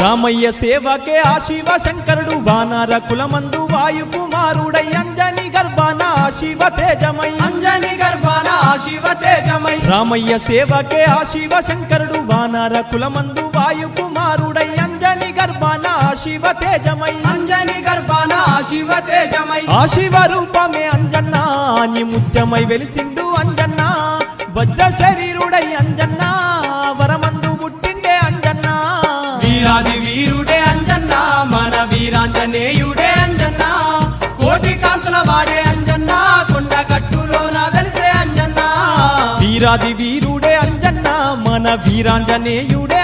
రామయ్య సేవకే ఆ శివ శంకరుడు వానర కులమందు వాయు కుమారుడై అంజని గర్భాన శివ తేజమై అంజని గర్భాన శివ తేజమై రామయ్య సేవకే ఆ శివ శంకరుడు వానర కులమందు వాయు కుమారుడై అంజని గర్భాన శివ తేజమై అంజని గర్భాన శివ తేజమై ఆ శివ రూపమే అంజన్న నీ ముత్యమై వెలిసిండు అంజన్న వజ్ర శరీరుడై అంజన్న వరమందు పుట్టిండే అంజన్న వీరాది వీరుడే అంజన్న మన వీరాంజనేయుడే అంజన్న కోటి కాంతుల వాడే అంజన్న కొండ కట్టులోన వెలిసే అంజన్న వీరాది వీరుడే అంజన్న మన వీరాంజనేయుడే